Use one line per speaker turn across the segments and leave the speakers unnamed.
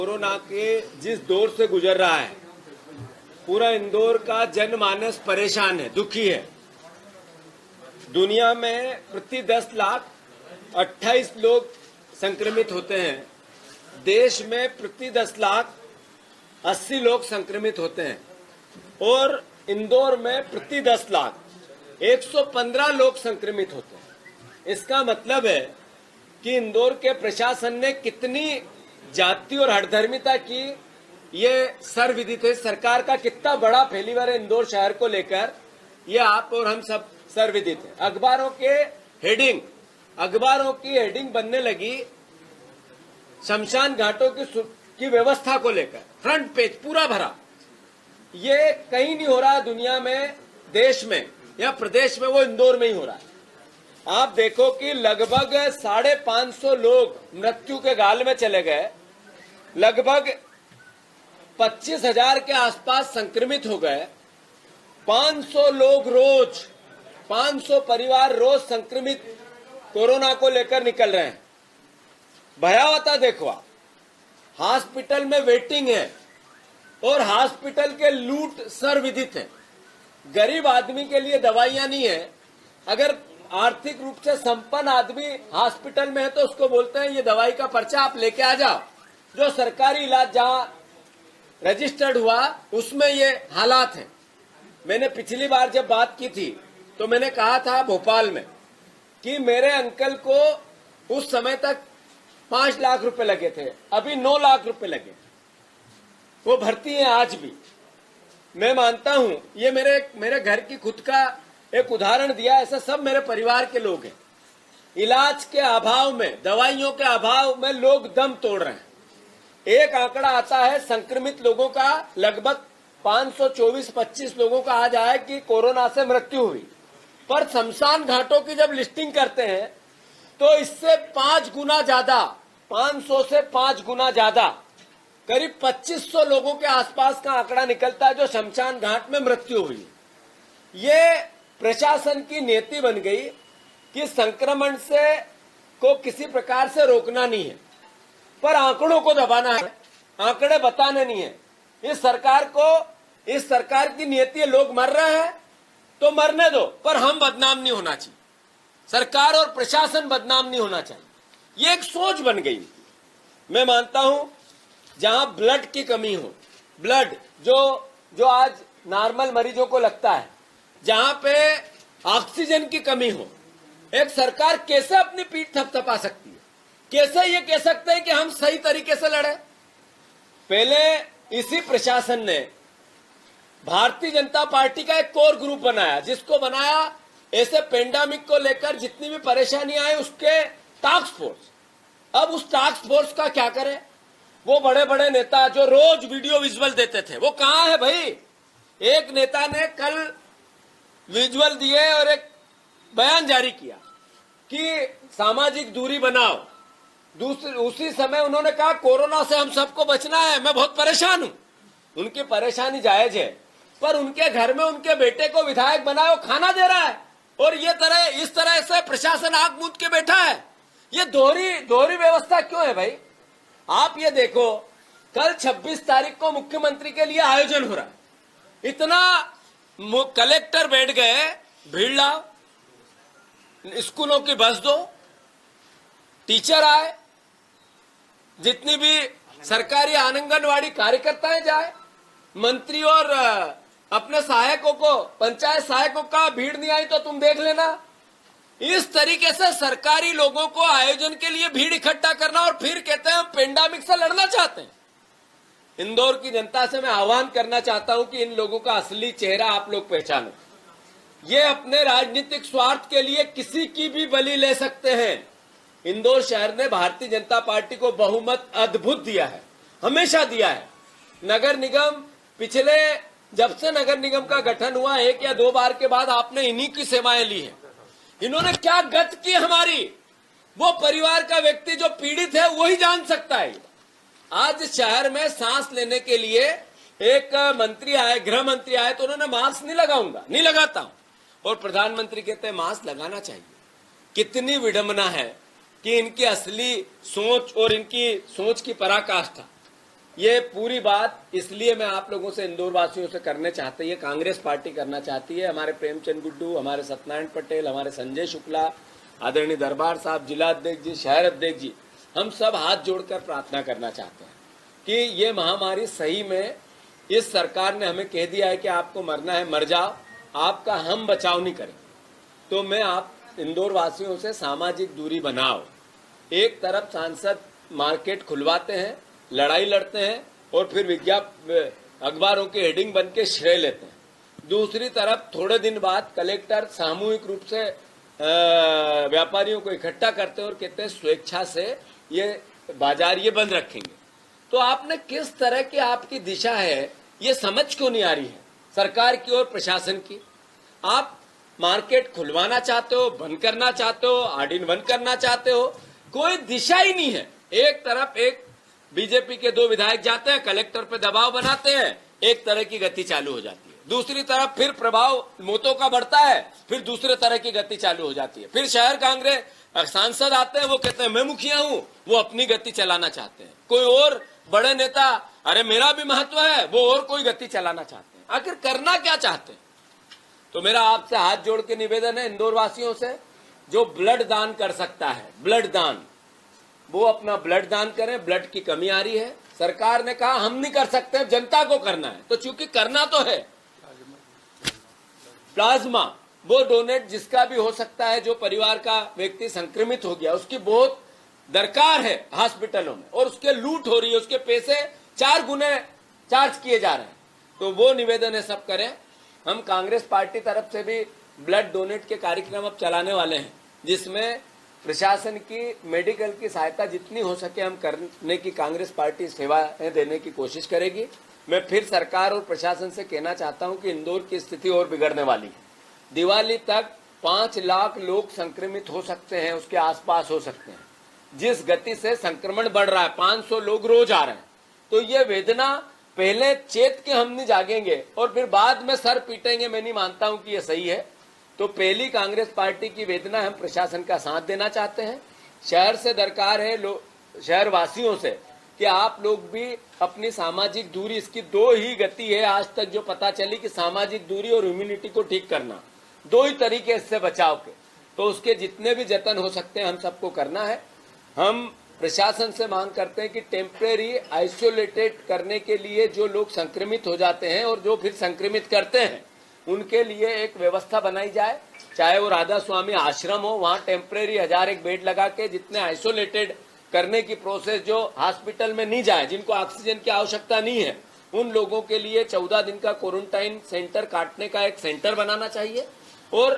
Corona के जिस दौर से गुजर रहा है, पूरा इंदौर का जनमानस परेशान है, दुखी है। दुनिया में प्रति 10 लाख 28 लोग संक्रमित होते हैं। देश में प्रति 10 लाख 80 लोग संक्रमित होते हैं और इंदौर में प्रति 10 लाख 115 लोग संक्रमित होते हैं। इसका मतलब है कि इंदौर के प्रशासन ने कितनी जाति और हठधर्मिता की ये सर्वविदित है। सरकार का कितना बड़ा फेलिवर है इंदौर शहर को लेकर, ये आप और हम सब सर्वविदित है। अखबारों की हेडिंग बनने लगी शमशान घाटों की व्यवस्था को लेकर, फ्रंट पेज पूरा भरा। ये कहीं नहीं हो रहा दुनिया में, देश में या प्रदेश में, वो इंदौर में ही हो रहा है। आप देखो कि लगभग 550 लोग मृत्यु के गाल में चले गए, लगभग 25,000 के आसपास संक्रमित हो गए, 500 लोग रोज, 500 परिवार रोज संक्रमित कोरोना को लेकर निकल रहे हैं। भयावहता देखो, हॉस्पिटल में वेटिंग है और हॉस्पिटल के लूट सर्वविदित है। गरीब आदमी के लिए दवाइयां नहीं है। अगर आर्थिक रूप से संपन्न आदमी हॉस्पिटल में है तो उसको बोलते हैं ये दवाई का पर्चा आप लेके आ जाओ। जो सरकारी इलाज जहां रजिस्टर्ड हुआ उसमें ये हालात हैं। मैंने पिछली बार जब बात की थी तो मैंने कहा था भोपाल में कि मेरे अंकल को उस समय तक 5 लाख रुपए लगे थे, अभी 9 लाख रुपए लगे। वो भर्ती है आज भी। मैं मानता हूं ये मेरे घर की खुद का एक उदाहरण दिया, ऐसा सब मेरे परिवार के लोग हैं। इलाज के अभाव में, दवाइयों के अभाव में लोग दम तोड़ रहे हैं। एक आंकड़ा आता है संक्रमित लोगों का, लगभग 524-25 लोगों का आज आया कि कोरोना से मृत्यु हुई। पर शमशान घाटों की जब लिस्टिंग करते हैं तो इससे 5 गुना ज्यादा, 500 से 5 गुना ज्यादा, करीब 2500 लोगों के आसपास का आंकड़ा निकलता है जो शमशान घाट में मृत्यु हुई। ये प्रशासन की नीति बन गई कि संक्रमण से को किसी प्रकार से रोकना नहीं है, पर आंकड़ों को दबाना है, आंकड़े बताने नहीं है। इस सरकार की नीति है, लोग मर रहे हैं तो मरने दो, पर हम बदनाम नहीं होना चाहिए, सरकार और प्रशासन बदनाम नहीं होना चाहिए। ये एक सोच बन गई। मैं मानता हूं जहां ब्लड की कमी हो, ब्लड जो आज नॉर्मल मरीजों को लगता है, जहां पे ऑक्सीजन की कमी हो, एक सरकार कैसे अपनी पीठ थपथपा सकती है? कैसे ये कह सकते हैं कि हम सही तरीके से लड़े? पहले इसी प्रशासन ने भारतीय जनता पार्टी का एक कोर ग्रुप बनाया, जिसको बनाया ऐसे पेंडेमिक को लेकर जितनी भी परेशानी आए उसके टास्क फोर्स। अब उस टास्क फोर्स का क्या करें? वो बड़े बड़े नेता जो रोज वीडियो विजुअल देते थे, वो कहां है भाई? एक नेता ने कल विजुअल दिए और एक बयान जारी किया कि सामाजिक दूरी बनाओ। उसी समय उन्होंने कहा कोरोना से हम सबको बचना है, मैं बहुत परेशान हूं। उनकी परेशानी जायज है, पर उनके घर में उनके बेटे को विधायक बनाए, वो खाना दे रहा है और इस तरह से प्रशासन आंख मूंद के बैठा है। ये दोहरी व्यवस्था क्यों है भाई? आप ये देखो, कल 26 तारीख को मुख्यमंत्री के लिए आयोजन हो रहा है। इतना कलेक्टर बैठ गए, भीड़ लाओ, स्कूलों की बस दो, टीचर आए, जितनी भी सरकारी आंगनवाड़ी कार्यकर्ताएं जाए, मंत्री और अपने सहायकों को, पंचायत सहायकों का भीड़ नहीं आई तो तुम देख लेना। इस तरीके से सरकारी लोगों को आयोजन के लिए भीड़ इकट्ठा करना और फिर कहते हैं हम पेंडेमिक से लड़ना चाहते हैं। इंदौर की जनता से मैं आह्वान करना चाहता हूं कि इन लोगों का असली चेहरा आप लोग पहचानो। ये अपने राजनीतिक स्वार्थ के लिए किसी की भी बलि ले सकते हैं। इंदौर शहर ने भारतीय जनता पार्टी को बहुमत अद्भुत दिया है, हमेशा दिया है। नगर निगम पिछले, जब से नगर निगम का गठन हुआ 1 या 2 बार के बाद आपने इन्हीं की सेवाएं ली है। इन्होंने क्या गत की हमारी, वो परिवार का व्यक्ति जो पीड़ित है वही जान सकता है। आज शहर में सांस लेने के लिए एक मंत्री आए, गृह मंत्री आए, तो उन्होंने मास्क नहीं लगाता हूं, और प्रधानमंत्री कहते हैं मास्क लगाना चाहिए। कितनी विडंबना है कि इनकी असली सोच और इनकी सोच की पराकाष्ठा। ये पूरी बात इसलिए मैं आप लोगों से, इंदौर वासियों से करने चाहते हैं, कांग्रेस पार्टी करना चाहती है। हमारे प्रेमचंद गुड्डू, हमारे सत्यनारायण पटेल, हमारे संजय शुक्ला, आदरणीय दरबार साहब, जिला अध्यक्ष जी, शहर अध्यक्ष जी, हम सब हाथ जोड़कर प्रार्थना करना चाहते हैं कि ये महामारी सही में, इस सरकार ने हमें कह दिया है कि आपको मरना है मर जाओ, आपका हम बचाव नहीं करें। तो मैं आप इंदौर वासियों से सामाजिक दूरी बनाओ। एक तरफ सांसद मार्केट खुलवाते हैं, लड़ाई लड़ते हैं और फिर अखबारों के हेडिंग बन के श्रेय लेते हैं। दूसरी तरफ थोड़े दिन बाद कलेक्टर सामूहिक रूप से व्यापारियों को इकट्ठा करते हैं और कहते हैं स्वेच्छा से ये बाजार ये बंद रखेंगे। तो आपने किस तरह की आपकी दिशा है, ये समझ क्यों नहीं आ रही है सरकार की और प्रशासन की? आप मार्केट खुलवाना चाहते हो, बंद करना चाहते हो, आर्डिन बंद करना चाहते हो, कोई दिशा ही नहीं है। एक तरफ एक बीजेपी के 2 विधायक जाते हैं, कलेक्टर पे दबाव बनाते हैं, एक तरह की गति चालू हो जाती है। दूसरी तरफ फिर प्रभाव मोतों का बढ़ता है, फिर दूसरे तरह की गति चालू हो जाती है। फिर शहर कांग्रेस सांसद आते हैं, वो कहते हैं मैं मुखिया हूं, वो अपनी गति चलाना चाहते हैं। कोई और बड़े नेता, अरे मेरा भी महत्व है, वो और कोई गति चलाना चाहते हैं। आखिर करना क्या चाहते हैं? तो मेरा आपसे हाथ जोड़ के निवेदन है इंदौर वासियों से, जो ब्लड दान कर सकता है, ब्लड दान, वो अपना ब्लड दान करें। ब्लड की कमी आ रही है, सरकार ने कहा हम नहीं कर सकते, जनता को करना है, तो चूंकि करना तो है, प्लाज्मा वो डोनेट जिसका भी हो सकता है, जो परिवार का व्यक्ति संक्रमित हो गया उसकी बहुत दरकार है हॉस्पिटलों में, और उसके लूट हो रही है, उसके पैसे 4 गुने चार्ज किए जा रहे हैं। तो वो निवेदन है सब करें। हम कांग्रेस पार्टी तरफ से भी ब्लड डोनेट के कार्यक्रम अब चलाने वाले हैं, जिसमें प्रशासन की मेडिकल की सहायता जितनी हो सके हम करने की कांग्रेस पार्टी सेवाएं देने की कोशिश करेगी। मैं फिर सरकार और प्रशासन से कहना चाहता हूं कि इंदौर की स्थिति और बिगड़ने वाली है। दिवाली तक 5 लाख लोग संक्रमित हो सकते हैं, उसके आसपास हो सकते हैं। जिस गति से संक्रमण बढ़ रहा है, 500 लोग रोज आ रहे हैं, तो ये वेदना पहले चेत के हम नहीं जागेंगे और फिर बाद में सर पीटेंगे, मैं नहीं मानता हूं कि ये सही है। तो पहली कांग्रेस पार्टी की वेदना, हम प्रशासन का साथ देना चाहते हैं। शहर से दरकार है, शहर वासियों से, कि आप लोग भी अपनी सामाजिक दूरी, इसकी 2 ही गति है आज तक जो पता चली कि सामाजिक दूरी और इम्यूनिटी को ठीक करना, 2 ही तरीके इससे बचाव के। तो उसके जितने भी जतन हो सकते हैं हम सबको करना है। हम प्रशासन से मांग करते हैं कि टेम्परेरी आइसोलेटेड करने के लिए जो लोग संक्रमित हो जाते हैं और जो फिर संक्रमित करते हैं, उनके लिए एक व्यवस्था बनाई जाए। चाहे वो राधा स्वामी आश्रम हो, वहां टेम्परेरी 1001 बेड लगा के, जितने आइसोलेटेड करने की प्रोसेस जो हॉस्पिटल में नहीं जाए, जिनको ऑक्सीजन की आवश्यकता नहीं है, उन लोगों के लिए 14 दिन का क्वारंटाइन सेंटर काटने का एक सेंटर बनाना चाहिए। और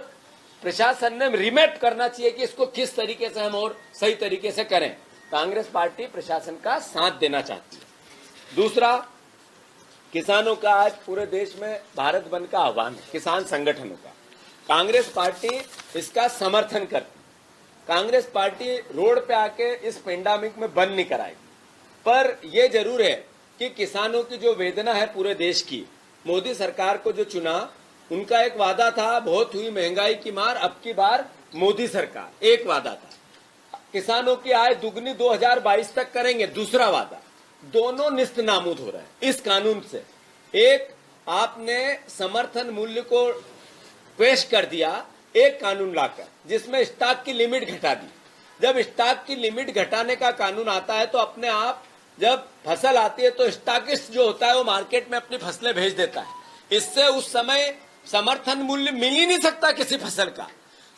प्रशासन ने रिमेट करना चाहिए कि इसको किस तरीके से हम और सही तरीके से करें। कांग्रेस पार्टी प्रशासन का साथ देना चाहती है। दूसरा, किसानों का आज पूरे देश में भारत बंद का आह्वान है, किसान संगठनों का। कांग्रेस पार्टी इसका समर्थन करती। कांग्रेस पार्टी रोड पे आके इस पेंडेमिक में बंद नहीं कराएगी, पर यह जरूर है कि किसानों की जो वेदना है पूरे देश की, मोदी सरकार को जो चुना, उनका एक वादा था, बहुत हुई महंगाई की मार, अब की बार मोदी सरकार, एक वादा था किसानों की आय दुगनी 2022 तक करेंगे, दूसरा वादा। दोनों निस्त नाबूद हो रहे हैं इस कानून से। एक, आपने समर्थन मूल्य को पेश कर दिया एक कानून लाकर, जिसमें स्टॉक की लिमिट घटा दी। जब स्टॉक की लिमिट घटाने का कानून आता है तो अपने आप जब फसल आती है तो स्टॉकिस्ट जो होता है वो मार्केट में अपनी फसलें भेज देता है। इससे उस समय समर्थन मूल्य मिल ही नहीं सकता किसी फसल का।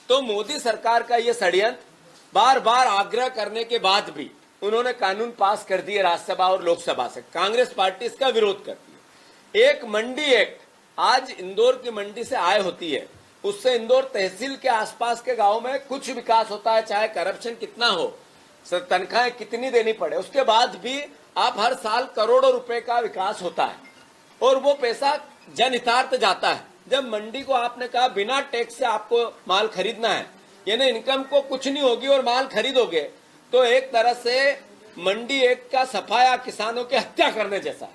तो मोदी सरकार का ये षड्यंत्र, बार बार आग्रह करने के बाद भी उन्होंने कानून पास कर दिए राज्यसभा और लोकसभा से। कांग्रेस पार्टी इसका विरोध करती है। एक मंडी एक्ट, आज इंदौर की मंडी से आय होती है, उससे इंदौर तहसील के आसपास के गांव में कुछ विकास होता है, चाहे करप्शन कितना हो, तनख्वाहें कितनी देनी पड़े, उसके बाद भी आप हर साल करोड़ों रुपए का विकास होता है और वो पैसा जनहितार्थ जाता है। जब मंडी को आपने कहा बिना टैक्स से आपको माल खरीदना है, यानी इनकम को कुछ नहीं होगी और माल खरीदोगे, तो एक तरह से मंडी एक्ट का सफाया किसानों की हत्या करने जैसा है,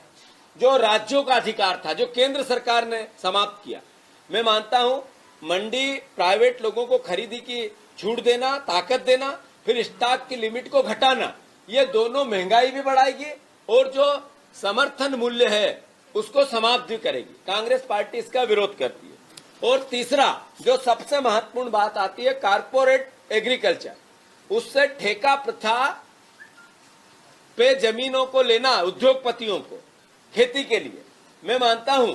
जो राज्यों का अधिकार था, जो केंद्र सरकार ने समाप्त किया। मैं मानता हूं मंडी प्राइवेट लोगों को खरीदी की छूट देना, ताकत देना, फिर स्टॉक की लिमिट को घटाना, ये दोनों महंगाई भी बढ़ाएगी और जो समर्थन मूल्य है उसको समाप्त भी करेगी। कांग्रेस पार्टी इसका विरोध करती है। और तीसरा जो सबसे महत्वपूर्ण बात आती है, कारपोरेट एग्रीकल्चर, उससे ठेका प्रथा पे जमीनों को लेना उद्योगपतियों को खेती के लिए, मैं मानता हूं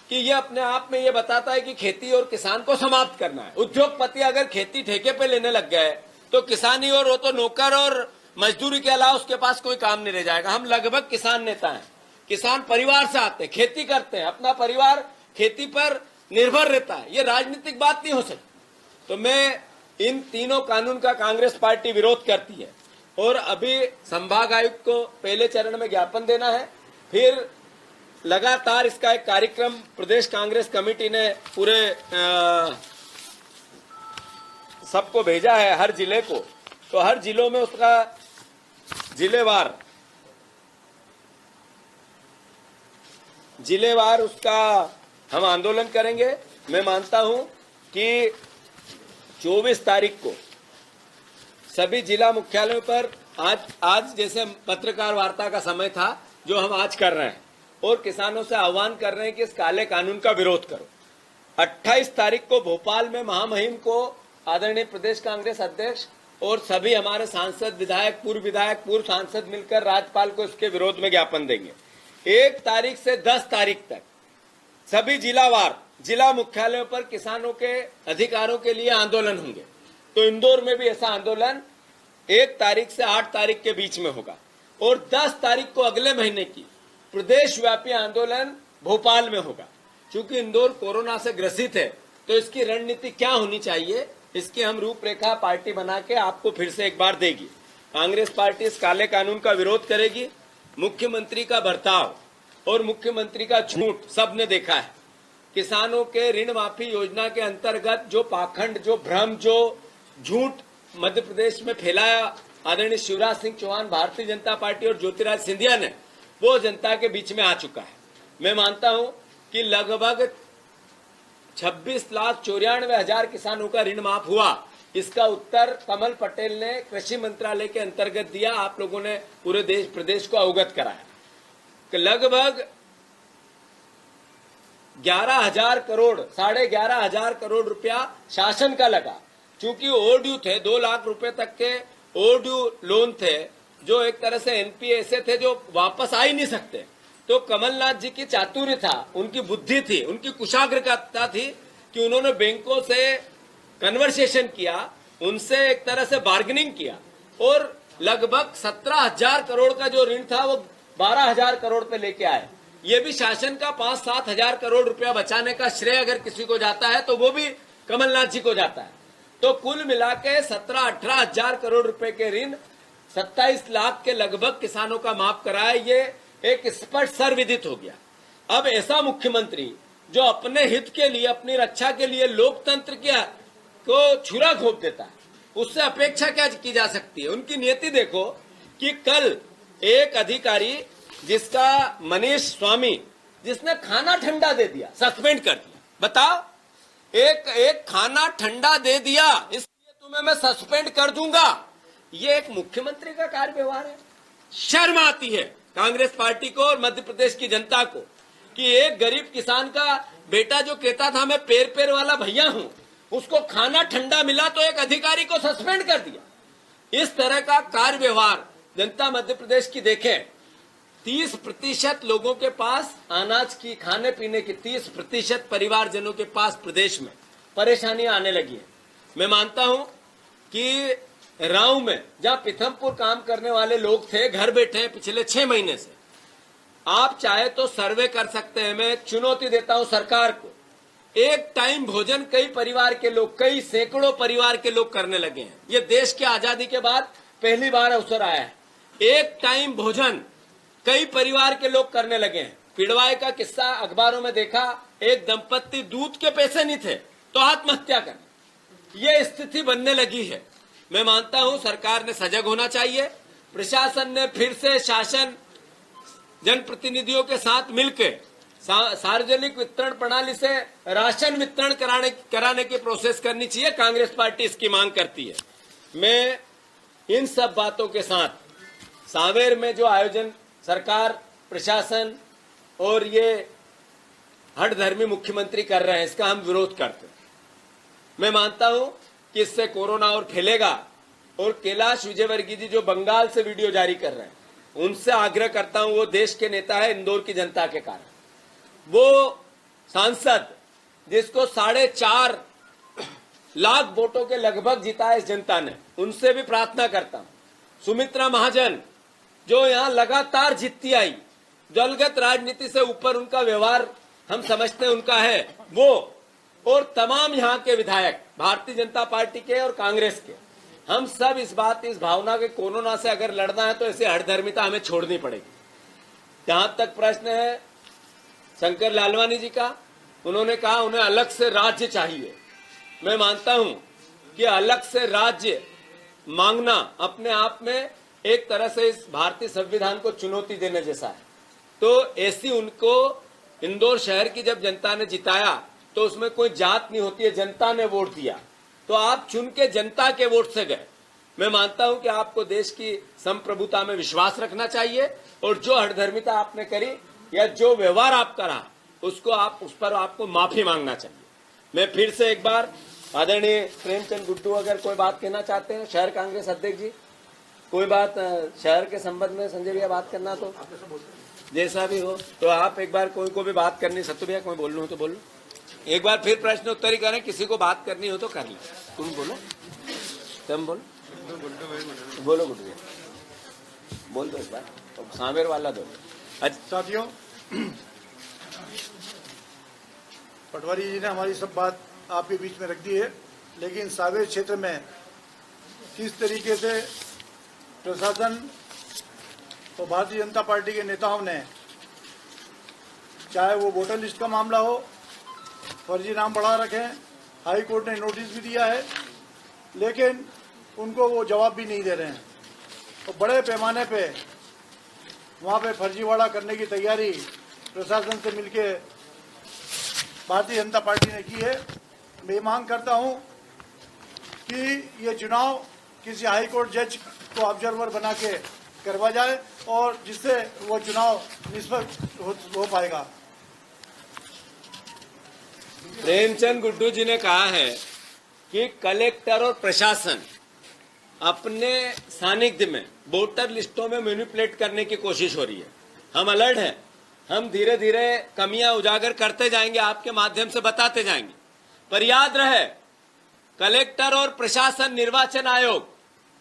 कि ये अपने आप में ये बताता है कि खेती और किसान को समाप्त करना है। उद्योगपति अगर खेती ठेके पे लेने लग गए तो किसानी और वो तो नौकर और मजदूरी के अलावा उसके पास कोई काम नहीं रह जाएगा। हम लगभग किसान नेता हैं, किसान परिवार से आते हैं, खेती करते हैं, अपना परिवार खेती पर निर्भर रहता है। ये राजनीतिक बात नहीं हो सकती। तो मैं इन तीनों कानून का कांग्रेस पार्टी विरोध करती है। और अभी संभाग आयुक्त को पहले चरण में ज्ञापन देना है, फिर लगातार इसका एक कार्यक्रम प्रदेश कांग्रेस कमेटी ने पूरे सबको भेजा है, हर जिले को। तो हर जिलों में उसका जिलेवार उसका हम आंदोलन करेंगे। मैं मानता हूं कि 24 तारीख को सभी जिला मुख्यालयों पर आज जैसे पत्रकार वार्ता का समय था जो हम आज कर रहे हैं, और किसानों से आह्वान कर रहे हैं कि इस काले कानून का विरोध करो। 28 तारीख को भोपाल में महामहिम को आदरणीय प्रदेश कांग्रेस अध्यक्ष और सभी हमारे सांसद, विधायक, पूर्व सांसद मिलकर राज्यपाल को इसके विरोध में ज्ञापन देंगे। 1 तारीख से 10 तारीख तक सभी जिला मुख्यालयों पर किसानों के अधिकारों के लिए आंदोलन होंगे। तो इंदौर में भी ऐसा आंदोलन 1 तारीख से 8 तारीख के बीच में होगा, और 10 तारीख को अगले महीने की प्रदेश व्यापी आंदोलन भोपाल में होगा। क्योंकि इंदौर कोरोना से ग्रसित है, तो इसकी रणनीति क्या होनी चाहिए, इसकी हम रूपरेखा पार्टी बना के आपको फिर से एक बार देगी। कांग्रेस पार्टी इस काले कानून का विरोध करेगी। मुख्यमंत्री का बर्ताव और मुख्यमंत्री का झूठ सबने देखा है। किसानों के ऋण माफी योजना के अंतर्गत जो पाखंड, जो भ्रम, जो झूठ मध्य प्रदेश में फैलाया आदरणीय शिवराज सिंह चौहान, भारतीय जनता पार्टी और ज्योतिरादित्य सिंधिया ने, वो जनता के बीच में आ चुका है। मैं मानता हूं कि लगभग 26,94,000 किसानों का ऋण माफ हुआ। इसका उत्तर कमल पटेल ने कृषि मंत्रालय के अंतर्गत दिया। आप लोगों ने पूरे प्रदेश को अवगत कराया कि लगभग 11,000 करोड़, 11,500 करोड़ रुपया शासन का लगा। चूंकि ओवरड्यू थे, 2 लाख रुपए तक के ओवरड्यू लोन थे, जो एक तरह से एनपीए ऐसे थे जो वापस आ ही नहीं सकते। तो कमलनाथ जी की चातुर्य था, उनकी बुद्धि थी, उनकी कुशाग्रता थी कि उन्होंने बैंकों से कन्वर्सेशन किया, उनसे एक तरह से बार्गेनिंग किया, और लगभग 17,000 करोड़ का जो ऋण था वो 12,000 करोड़ पे लेके आए। ये भी शासन का 5-7 हजार करोड़ रुपया बचाने का श्रेय अगर किसी को जाता है तो वो भी कमलनाथ जी को जाता है। तो कुल मिला के 17-18 हजार करोड़ रुपए के ऋण 27 लाख के लगभग किसानों का माफ कराया। ये एक स्पष्ट सर्वविदित हो गया। अब ऐसा मुख्यमंत्री जो अपने हित के लिए, अपनी रक्षा के लिए लोकतंत्र को छुरा घोंप देता है, उससे अपेक्षा क्या की जा सकती है? उनकी नीति देखो कि कल एक अधिकारी जिसका मनीष स्वामी, जिसने खाना ठंडा दे दिया, सस्पेंड कर दिया। बताओ, एक खाना ठंडा दे दिया, इसलिए तुम्हें मैं सस्पेंड कर दूंगा। ये एक मुख्यमंत्री का कार्य व्यवहार है। शर्म आती है कांग्रेस पार्टी को और मध्य प्रदेश की जनता को कि एक गरीब किसान का बेटा जो कहता था मैं पैर वाला भैया हूं, उसको खाना ठंडा मिला तो एक अधिकारी को सस्पेंड कर दिया। इस तरह का कार्य व्यवहार जनता मध्य प्रदेश की देखे। 30% लोगों के पास अनाज की, खाने पीने की 30% परिवारजनों के पास प्रदेश में परेशानियां आने लगी है। मैं मानता हूं कि राव में जहां पीथमपुर काम करने वाले लोग थे, घर बैठे हैं पिछले 6 महीने से। आप चाहे तो सर्वे कर सकते हैं। मैं चुनौती देता हूं सरकार को। एक टाइम भोजन कई परिवार के लोग, कई सैकड़ों परिवार के लोग करने लगे हैं। ये देश की आजादी के बाद पहली बार अवसर आया है। एक टाइम भोजन कई परिवार के लोग करने लगे हैं। पिड़वाई का किस्सा अखबारों में देखा, एक दंपत्ति दूध के पैसे नहीं थे तो आत्महत्या कर, ये स्थिति बनने लगी है। मैं मानता हूं सरकार ने सजग होना चाहिए। प्रशासन ने फिर से शासन जनप्रतिनिधियों के साथ मिलकर सार्वजनिक वितरण प्रणाली से राशन वितरण कराने की प्रोसेस करनी चाहिए। कांग्रेस पार्टी इसकी मांग करती है। मैं इन सब बातों के साथ सांवेर में जो आयोजन सरकार प्रशासन और ये हठधर्मी मुख्यमंत्री कर रहे हैं, इसका हम विरोध करते हैं। मैं मानता हूं कि इससे कोरोना और फैलेगा, और कैलाश विजयवर्गीय जी जो बंगाल से वीडियो जारी कर रहे हैं, उनसे आग्रह करता हूं, वो देश के नेता है इंदौर की जनता के कारण। वो सांसद जिसको 4.5 लाख वोटों के लगभग जीता है इस जनता ने, उनसे भी प्रार्थना करता हूं। सुमित्रा महाजन जो यहां लगातार जीतती आई, दलगत राजनीति से ऊपर उनका व्यवहार हम समझते हैं उनका है, वो और तमाम यहां के विधायक भारतीय जनता पार्टी के और कांग्रेस के, हम सब इस भावना के कोरोना से अगर लड़ना है तो ऐसे हठधर्मिता हमें छोड़नी पड़ेगी। जहां तक प्रश्न है शंकर लालवानी जी का, उन्होंने कहा उन्हें अलग से राज्य चाहिए। मैं मानता हूं कि अलग से राज्य मांगना अपने आप में एक तरह से इस भारतीय संविधान को चुनौती देने जैसा है। तो ऐसी उनको इंदौर शहर की जब जनता ने जिताया तो उसमें कोई जात नहीं होती है, जनता ने वोट दिया, तो आप चुन के जनता के वोट से गए। मैं मानता हूं कि आपको देश की संप्रभुता में विश्वास रखना चाहिए, और जो हठधर्मिता आपने करी या जो व्यवहार आपका रहा उस पर आपको माफी मांगना चाहिए। मैं फिर से एक बार आदरणीय प्रेमचंद गुड्डू अगर कोई बात कहना चाहते हैं, शहर कांग्रेस अध्यक्ष जी, कोई बात शहर के संबंध में संजय भैया बात करना तो जैसा भी हो, तो आप एक बार कोई को भी बात करनी, सत्तू भैया कोई बोलना हो तो बोलो, एक बार फिर प्रश्न उत्तर ही करें, किसी को बात करनी हो तो कर ले। तुम बोलो, तुम बोलो, बोलो गुड्डू भैया, बोल दो इस बार, तो सांवेर वाला दो।
साथियों, पटवारी जी ने हमारी सब बात आपके बीच में रख दी है, लेकिन सांवेर क्षेत्र में किस तरीके से प्रशासन और भारतीय जनता पार्टी के नेताओं ने, चाहे वो वोटर लिस्ट का मामला हो, फर्जी नाम बढ़ा रखे हैं, हाई कोर्ट ने नोटिस भी दिया है, लेकिन उनको वो जवाब भी नहीं दे रहे हैं। और बड़े पैमाने पे वहाँ पे फर्जीवाड़ा करने की तैयारी प्रशासन से मिलके भारतीय जनता पार्टी ने की है। मैं मांग करता हूँ कि ये चुनाव किसी हाई कोर्ट जज को ऑब्जर्वर बना के करवा जाए, और जिससे वो चुनाव निष्पक्ष हो पाएगा।
प्रेमचंद गुड्डू जी ने कहा है कि कलेक्टर और प्रशासन अपने सानिध्य में वोटर लिस्टों में मैनिपुलेट करने की कोशिश हो रही है। हम अलर्ट हैं, हम धीरे धीरे कमियां उजागर करते जाएंगे, आपके माध्यम से बताते जाएंगे, पर याद रहे कलेक्टर और प्रशासन, निर्वाचन आयोग,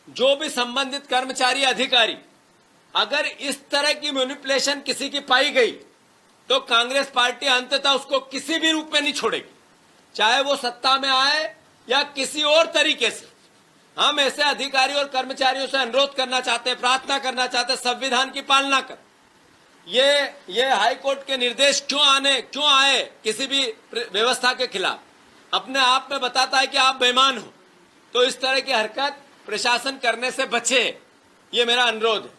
जो भी संबंधित कर्मचारी अधिकारी, अगर इस तरह की मैनिपुलेशन किसी की पाई गई तो कांग्रेस पार्टी अंततः उसको किसी भी रूप में नहीं छोड़ेगी, चाहे वो सत्ता में आए या किसी और तरीके से। हम ऐसे अधिकारी और कर्मचारियों से अनुरोध करना चाहते हैं, प्रार्थना करना चाहते हैं, संविधान की पालना कर। ये हाई कोर्ट के निर्देश क्यों आए किसी भी व्यवस्था के खिलाफ, अपने आप में बताता है कि आप बेईमान हो। तो इस तरह की हरकत प्रशासन करने से बचे, ये मेरा अनुरोध है।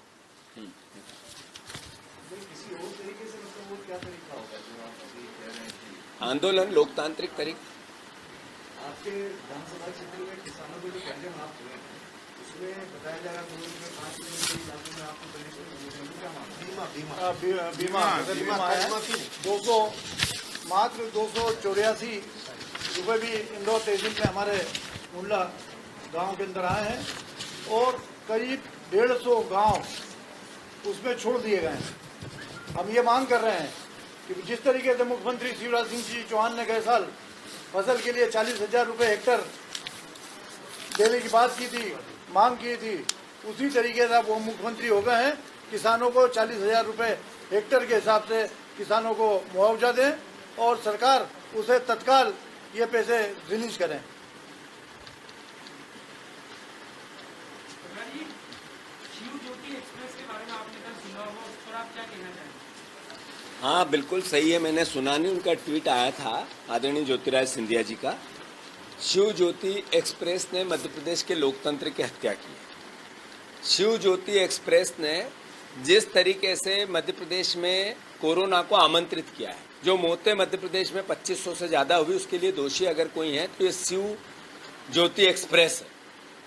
आंदोलन लोकतांत्रिक तरीके,
आपके विधानसभा क्षेत्र में किसानों को जो कर्जे माफ हुए हैं उसमें बताया जा रहा है
मात्र 284 रुपये भी इंदौर तहसील में हमारे मुल्ला गांव के अंदर आए हैं, और करीब 150 गांव उसमें छोड़ दिए गए हैं। हम ये मांग कर रहे हैं कि जिस तरीके से मुख्यमंत्री शिवराज सिंह जी चौहान ने गए साल फसल के लिए 40,000 रुपये हेक्टर देने की बात की थी, मांग की थी, उसी तरीके से वो मुख्यमंत्री हो गए हैं। किसानों को 40,000 रुपये हेक्टर के हिसाब से किसानों को मुआवजा दें, और सरकार उसे तत्काल ये पैसे रिलीज करें।
हाँ बिल्कुल सही है, मैंने सुना नहीं, उनका ट्वीट आया था आदरणीय ज्योतिराज सिंधिया जी का। शिव ज्योति एक्सप्रेस ने मध्य प्रदेश के लोकतंत्र की हत्या की है। शिव ज्योति एक्सप्रेस ने जिस तरीके से मध्य प्रदेश में कोरोना को आमंत्रित किया है, जो मौतें मध्य प्रदेश में 2500 से ज्यादा हुई, उसके लिए दोषी अगर कोई है तो ये शिव ज्योति एक्सप्रेस है।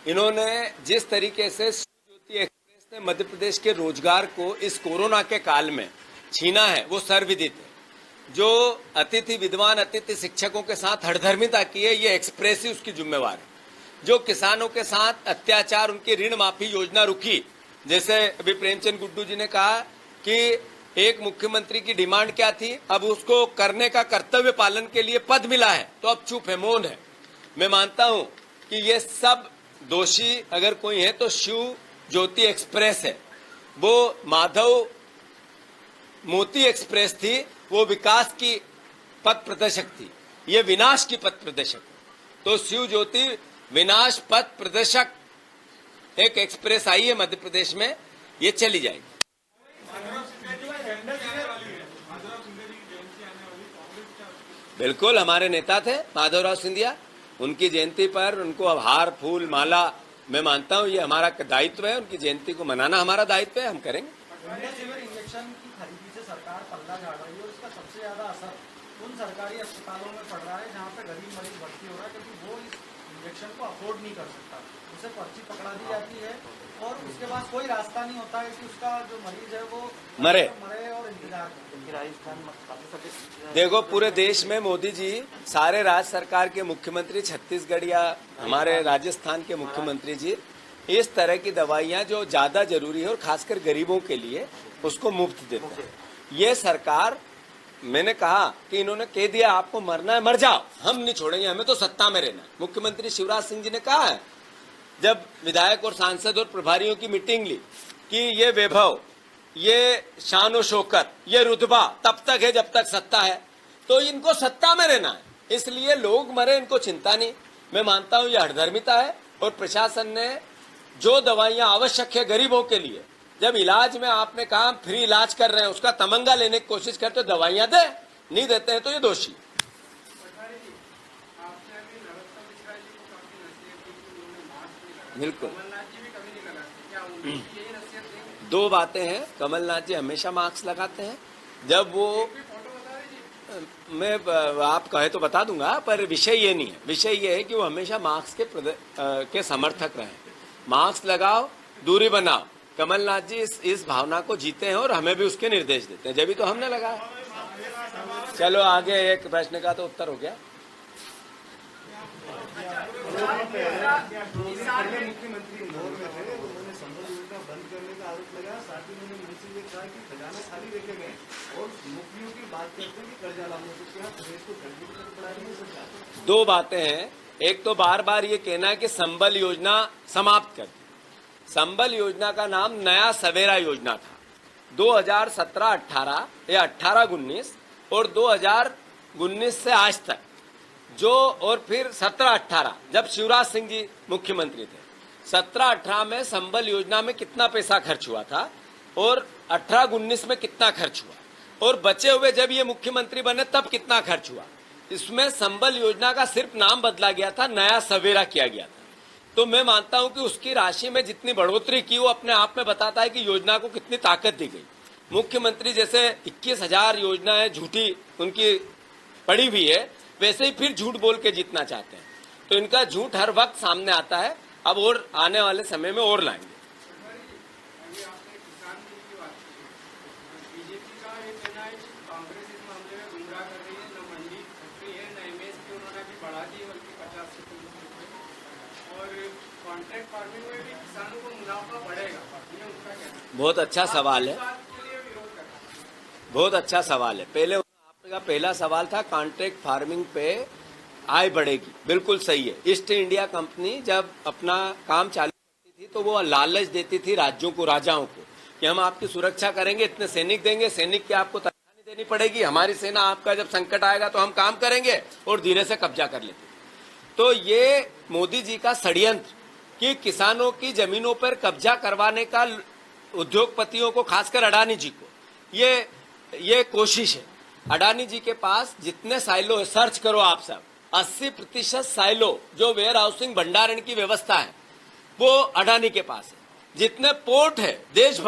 इन्होंने जिस तरीके से शिव ज्योति एक्सप्रेस ने मध्य प्रदेश के रोजगार को इस कोरोना के काल में छीना है वो सर्वविदित है। जो अतिथि विद्वान अतिथि शिक्षकों के साथ हठधर्मिता की है, ये एक्सप्रेस ही उसकी जिम्मेवार है। जो किसानों के साथ अत्याचार, उनकी ऋण माफी योजना रुकी, जैसे अभी प्रेमचंद गुड्डू जी ने कहा कि एक मुख्यमंत्री की डिमांड क्या थी, अब उसको करने का कर्तव्य पालन के लिए पद मिला है तो अब चुप है, मौन है। मैं मानता हूं कि ये सब दोषी अगर कोई है तो शिव ज्योति एक्सप्रेस है। वो माधव मोती एक्सप्रेस थी, वो विकास की पथ प्रदर्शक थी, ये विनाश की पथ प्रदर्शक है। तो शिव ज्योति विनाश पथ प्रदर्शक एक एक्सप्रेस आई है मध्य प्रदेश में, ये चली जाएगी। बिल्कुल, हमारे नेता थे माधवराव सिंधिया, उनकी जयंती पर उनको हार फूल माला, मैं मानता हूं ये हमारा दायित्व है, उनकी जयंती को मनाना हमारा दायित्व है, हम करेंगे।
इंजेक्शन की खरीदी से सरकार पल्ला झाड़ रही है और इसका सबसे ज्यादा असर उन सरकारी अस्पतालों में पड़ रहा है जहां पे गरीब मरीज भर्ती हो रहा है, क्योंकि वो इस इंजेक्शन को अफोर्ड नहीं कर सकता। उसे पर्ची पकड़ा दी जाती है और उसके बाद कोई रास्ता नहीं होता है कि उसका जो मरीज है वो मरे और इंतजार करे। राजस्थान
देखो, पूरे देश में मोदी जी, सारे राज्य सरकार के मुख्यमंत्री, छत्तीसगढ़ या हमारे राजस्थान के मुख्यमंत्री जी, इस तरह की दवाइयां जो ज्यादा जरूरी है और खासकर गरीबों के लिए, उसको मुफ्त देते हैं। ये सरकार, मैंने कहा कि इन्होंने कह दिया आपको मरना है मर जाओ, हम नहीं छोड़ेंगे, हमें तो सत्ता में रहना है। मुख्यमंत्री शिवराज सिंह जी ने कहा है जब विधायक और सांसद और प्रभारियों की मीटिंग ली कि ये वैभव, ये शान और शौकत, ये रुतबा तब तक है जब तक सत्ता है, तो इनको सत्ता में रहना है, इसलिए लोग मरे इनको चिंता नहीं। मैं मानता हूं ये हठधर्मिता है और प्रशासन ने जो दवाइयां आवश्यक है गरीबों के लिए, जब इलाज में आपने कहा फ्री इलाज कर रहे हैं, उसका तमंगा लेने की कोशिश करते तो दवाइयां दे, नहीं देते हैं तो ये दोषी। बिल्कुल, दो बातें हैं। कमलनाथ जी हमेशा मास्क लगाते हैं, जब वो, मैं आप कहे तो बता दूंगा, पर विषय ये नहीं है। विषय ये है कि वो हमेशा मास्क के समर्थक रहे। मास्क लगाओ, दूरी बनाओ। कमलनाथ जी इस भावना को जीते हैं और हमें भी उसके निर्देश देते हैं, जब भी तो हमने लगाया। चलो आगे, एक प्रश्न का तो उत्तर हो गया।
मुख्यमंत्री इंदौर में थे, उन्होंने संबल योजना बंद करने का आरोप लगाया, साथ ही उन्होंने मुझसे ये कहा कि खजाना खाली रखे गए और मुखियों की बात करते हैं कि कर्जा लाने से क्या प्रदेश को कर्जे की तरफ बढ़ा रही है सरकार।
दो बातें हैं, एक तो बार बार ये कहना है कि संबल योजना समाप्त कर दी। संबल योजना का नाम नया सवेरा योजना था। 2017-18 या 18-19 और 2019 से आज तक जो, और फिर 17-18 जब शिवराज सिंह जी मुख्यमंत्री थे, 17-18 में संबल योजना में कितना पैसा खर्च हुआ था और 18-19 में कितना खर्च हुआ, और बचे हुए जब ये मुख्यमंत्री बने तब कितना खर्च हुआ। इसमें संबल योजना का सिर्फ नाम बदला गया था, नया सवेरा किया गया था। तो मैं मानता हूं कि उसकी राशि में जितनी बढ़ोतरी की, वो अपने आप में बताता है कि योजना को कितनी ताकत दी गई। मुख्यमंत्री जैसे 21,000 योजनाएं झूठी उनकी पड़ी हुई है, वैसे ही फिर झूठ बोल के जीतना चाहते हैं, तो इनका झूठ हर वक्त सामने आता है। अब और आने वाले समय में और लाएंगे। बहुत अच्छा सवाल है, बहुत अच्छा सवाल है। पहले आपका पहला सवाल था कॉन्ट्रैक्ट फार्मिंग पे आय बढ़ेगी, बिल्कुल सही है। ईस्ट इंडिया कंपनी जब अपना काम चालू करती थी तो वो लालच देती थी राज्यों को, राजाओं को, कि हम आपकी सुरक्षा करेंगे, इतने सैनिक देंगे, सैनिक की आपको तनख्वाह नहीं देनी पड़ेगी, हमारी सेना आपका जब संकट आएगा तो हम काम करेंगे, और धीरे से कब्जा कर लेते। तो ये मोदी जी का षड्यंत्र कि किसानों की जमीनों पर कब्जा करवाने का उद्योगपतियों को, खासकर अडानी जी को, ये कोशिश है। अडानी जी के पास जितने साइलो है, सर्च करो आप सब, 80% साइलो जो वेयर हाउसिंग भंडारण की व्यवस्था है वो अडानी के पास है। जितने पोर्ट है देश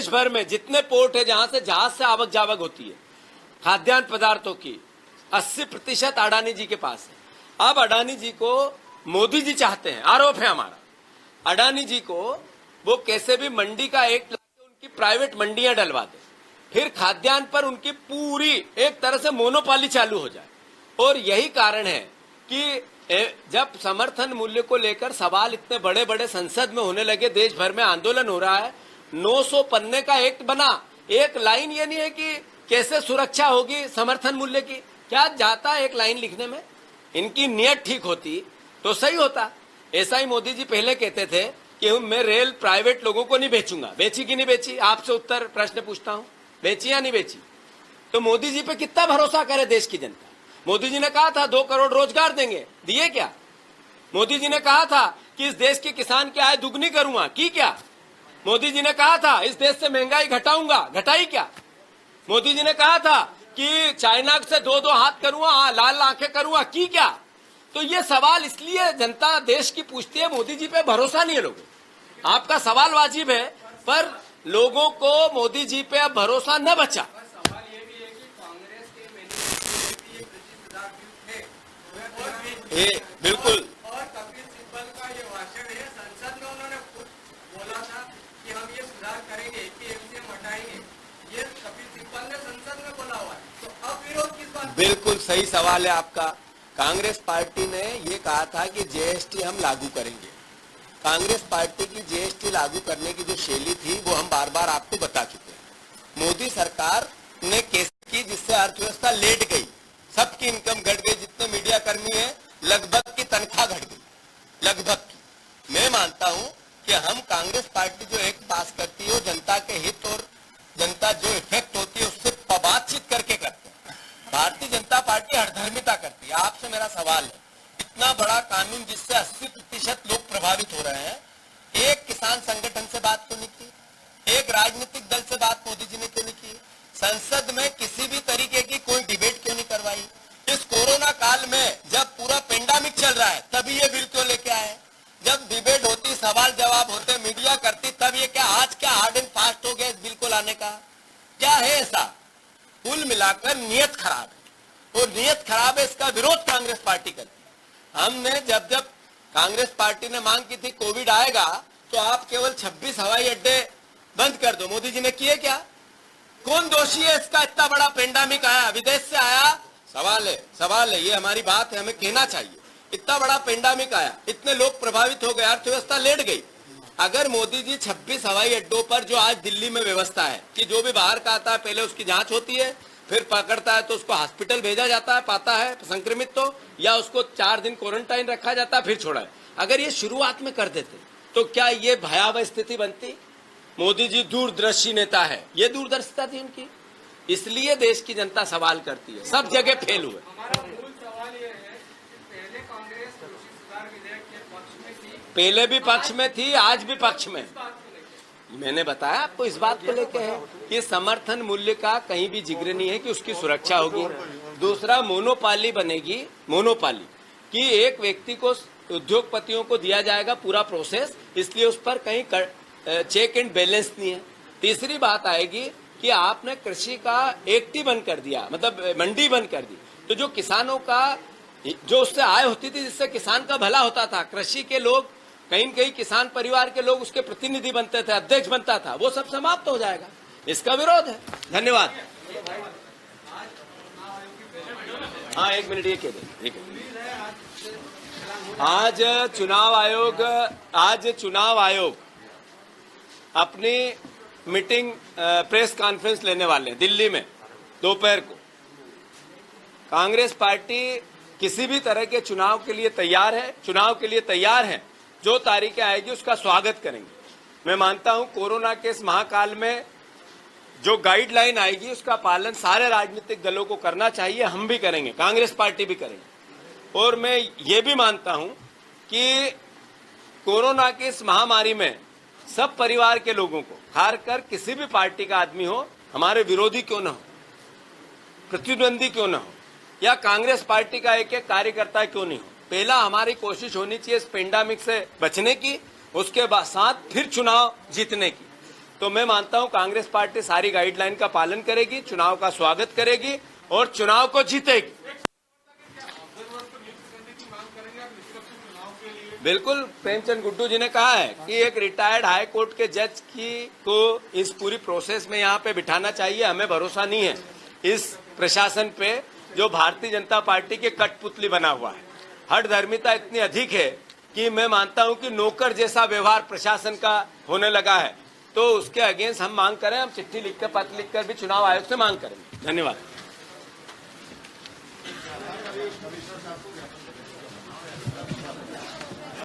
भर में जितने पोर्ट है जहां से जहाज से आवक जावक होती है खाद्यान्न पदार्थों की, 80% अडानी जी के पास है। अब अडानी जी को मोदी जी चाहते हैं, आरोप है हमारा, अडानी जी को वो कैसे भी मंडी का एक्ट लाके उनकी प्राइवेट मंडियां डलवा दे। फिर खाद्यान्न पर उनकी पूरी एक तरह से मोनोपोली चालू हो जाए। और यही कारण है कि जब समर्थन मूल्य को लेकर सवाल इतने बड़े बड़े संसद में होने लगे, देश भर में आंदोलन हो रहा है, 900 पन्ने का एक्ट बना, एक लाइन ये नहीं है कि कैसे सुरक्षा होगी समर्थन मूल्य की, क्या जाता है एक लाइन लिखने में। इनकी नियत ठीक होती तो सही होता। ऐसा ही मोदी जी पहले कहते थे कि मैं रेल प्राइवेट लोगों को नहीं बेचूंगा। बेची कि नहीं बेची? आपसे उत्तर प्रश्न पूछता हूं, बेची या नहीं बेची? तो मोदी जी पे कितना भरोसा करे देश की जनता। मोदी जी ने कहा था 2 करोड़ रोजगार देंगे, दिए क्या? मोदी जी ने कहा था कि इस देश के किसान की आय दुगनी करूंगा, की क्या? मोदी जी ने कहा था इस देश से महंगाई घटाऊंगा, घटाई क्या? मोदी जी ने कहा था कि चाइना से 2-2 हाथ करूंगा, लाल आंखें करूंगा, की क्या? तो ये सवाल इसलिए जनता देश की पूछती है, मोदी जी पे भरोसा नहीं है लोगों। आपका सवाल वाजिब है, पर लोगों को मोदी जी पे अब भरोसा न बचा।
सवाल ये भी है कि कांग्रेस के मैनिफेस्टो में ये 25,000 थे
बिल्कुल।
और कपिल सिब्बल का ये भाषण है, संसद में उन्होंने खुद बोला था कि हम ये सुधार करेंगे, एपीएमसी हटाएंगे। ये कपिल सिब्बल ने संसद में बोला हुआ है, तो अब विरोध किस बात?
बिल्कुल सही सवाल है आपका। कांग्रेस पार्टी ने ये कहा था कि जीएसटी हम लागू करेंगे। कांग्रेस पार्टी की जीएसटी लागू करने की जो शैली थी वो हम बार बार आपको बता चुके हैं। मोदी सरकार ने केस की जिससे अर्थव्यवस्था लेट गई, सबकी इनकम घट गई, जितने मीडिया कर्मी हैं लगभग की तनख्वाह घट गई, लगभग की। मैं मानता हूं कि हम कांग्रेस पार्टी जो एक्ट पास करती है वो जनता के हित और जनता जो इफेक्ट होती है उससे बातचीत करके करते हैं। भारतीय जनता पार्टी हठधर्मिता करती है। आपसे मेरा सवाल है, इतना बड़ा कानून जिससे 80% लोग प्रभावित हो रहे हैं, एक किसान संगठन से बात क्यों नहीं की? एक राजनीतिक दल से बात मोदी जी ने क्यों नहीं की? संसद में किसी भी तरीके की कोई डिबेट क्यों नहीं करवाई? इस कोरोना काल में जब पूरा पेंडेमिक चल रहा है तभी ये बिल क्यों लेके आए? जब डिबेट होती, सवाल जवाब होते, मीडिया करती, तब ये क्या आज क्या हार्ड एंड फास्ट हो गया इस बिल को लाने का? क्या है ऐसा? कुल मिलाकर नियत खराब है, और नियत खराब है, इसका विरोध कांग्रेस पार्टी करती है। हमने जब कांग्रेस पार्टी ने मांग की थी कोविड आएगा तो आप केवल 26 हवाई अड्डे बंद कर दो, मोदी जी ने किए क्या? कौन दोषी है इसका? इतना बड़ा पेंडेमिक आया, विदेश से आया, सवाल है, ये हमारी बात है, हमें कहना चाहिए। इतना बड़ा पेंडेमिक आया, इतने लोग प्रभावित हो गए, अर्थव्यवस्था लेट गई। अगर मोदी जी 26 हवाई अड्डों पर जो आज दिल्ली में व्यवस्था है कि जो भी बाहर का आता है पहले उसकी जांच होती है, फिर पकड़ता है तो उसको हॉस्पिटल भेजा जाता है, पाता है संक्रमित तो, या उसको 4 दिन क्वारंटाइन रखा जाता है, फिर छोड़ा है। अगर ये शुरुआत में कर देते तो क्या ये भयावह स्थिति बनती? मोदी जी दूरदर्शी नेता है, ये दूरदर्शिता थी उनकी, इसलिए देश की जनता सवाल करती है, सब जगह फेल हुए।
हमारा मूल सवाल ये है कि पहले कांग्रेस कृषि सुधार विधेयक के पक्ष में थी,
पहले भी पक्ष में थी, आज भी पक्ष में। मैंने बताया आपको इस बात को लेकर है कि समर्थन मूल्य का कहीं भी जिक्र नहीं है कि उसकी सुरक्षा होगी। दूसरा, मोनोपाली बनेगी, मोनोपाली कि एक व्यक्ति को, उद्योगपतियों को दिया जाएगा पूरा प्रोसेस, इसलिए उस पर कहीं चेक एंड बैलेंस नहीं है। तीसरी बात आएगी कि आपने कृषि का एक्ट ही बंद कर दिया, मतलब मंडी बंद कर दी, तो जो किसानों का जो उससे आय होती थी, जिससे किसान का भला होता था, कृषि के लोग कहीं न कहीं किसान परिवार के लोग उसके प्रतिनिधि बनते थे, अध्यक्ष बनता था, वो सब समाप्त हो जाएगा। इसका विरोध है। धन्यवाद। हाँ, 1 मिनट ये कह दे। आज चुनाव आयोग अपनी मीटिंग प्रेस कॉन्फ्रेंस लेने वाले हैं दिल्ली में दोपहर को। कांग्रेस पार्टी किसी भी तरह के चुनाव के लिए तैयार है, जो तारीखें आएगी उसका स्वागत करेंगे। मैं मानता हूं कोरोना के इस महाकाल में जो गाइडलाइन आएगी उसका पालन सारे राजनीतिक दलों को करना चाहिए, हम भी करेंगे, कांग्रेस पार्टी भी करेंगे। और मैं ये भी मानता हूं कि कोरोना की इस महामारी में सब परिवार के लोगों को, खासकर किसी भी पार्टी का आदमी हो, हमारे विरोधी क्यों न हो, प्रतिद्वंदी क्यों न हो, या कांग्रेस पार्टी का एक कार्यकर्ता क्यों नहीं हो, पहला हमारी कोशिश होनी चाहिए इस पेंडेमिक से बचने की, उसके बाद साथ फिर चुनाव जीतने की। तो मैं मानता हूं कांग्रेस पार्टी सारी गाइडलाइन का पालन करेगी, चुनाव का स्वागत करेगी और चुनाव को जीतेगी। बिल्कुल प्रेमचंद गुड्डू जी ने कहा है कि एक रिटायर्ड हाई कोर्ट के जज को इस पूरी प्रोसेस में यहाँ पे बिठाना चाहिए। हमें भरोसा नहीं है इस प्रशासन पे जो भारतीय जनता पार्टी के कठपुतली बना हुआ है। हठधर्मिता इतनी अधिक है कि मैं मानता हूं कि नौकर जैसा व्यवहार प्रशासन का होने लगा है। तो उसके अगेंस्ट हम मांग करें, हम चिट्ठी लिखकर पत्र लिखकर भी चुनाव आयोग से मांग करेंगे। धन्यवाद।